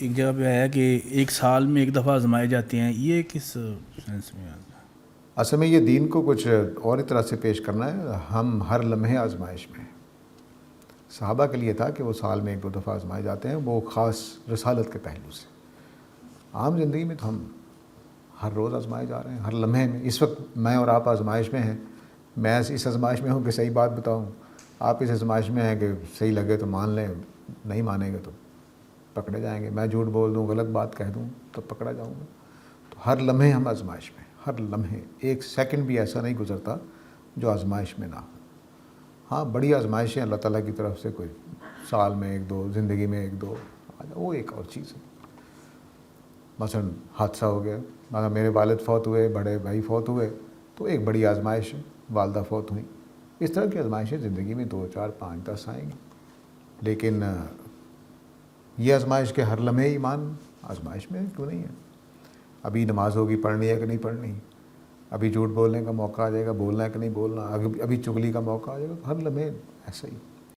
ایک جگہ پہ آیا کہ ایک سال میں ایک دفعہ آزمائے جاتے ہیں، یہ کس سینس میں آتا ہے؟ اصل میں یہ دین کو کچھ اور ہی طرح سے پیش کرنا ہے. ہم ہر لمحے آزمائش میں ہیں. صحابہ کے لیے تھا کہ وہ سال میں ایک دو دفعہ آزمائے جاتے ہیں، وہ خاص رسالت کے پہلو سے. عام زندگی میں تو ہم ہر روز آزمائے جا رہے ہیں، ہر لمحے میں. اس وقت میں اور آپ آزمائش میں ہیں. میں اس آزمائش میں ہوں کہ صحیح بات بتاؤں، آپ اس آزمائش میں ہیں کہ صحیح لگے تو مان لیں، نہیں مانیں گے تو پکڑے جائیں گے. میں جھوٹ بول دوں، غلط بات کہہ دوں تو پکڑا جاؤں گا. تو ہر لمحے ہم آزمائش میں، ہر لمحے. ایک سیکنڈ بھی ایسا نہیں گزرتا جو آزمائش میں نہ ہو. ہاں بڑی آزمائشیں اللہ تعالیٰ کی طرف سے کوئی سال میں ایک دو، زندگی میں ایک دو، وہ ایک اور چیز ہے. مثلا حادثہ ہو گیا، مثلا میرے والد فوت ہوئے، بڑے بھائی فوت ہوئے، تو ایک بڑی آزمائش ہے، والدہ فوت ہوئیں. اس طرح کی آزمائشیں زندگی میں 2 4 5 10 آئیں گی. لیکن یہ آزمائش کے ہر لمحے ایمان آزمائش میں کیوں نہیں ہے؟ ابھی نماز ہوگی، پڑھنی ہے کہ نہیں پڑھنی، ابھی جھوٹ بولنے کا موقع آ جائے گا، بولنا ہے کہ نہیں بولنا، ابھی چغلی کا موقع آ جائے گا. ہر لمحے ایسا ہی.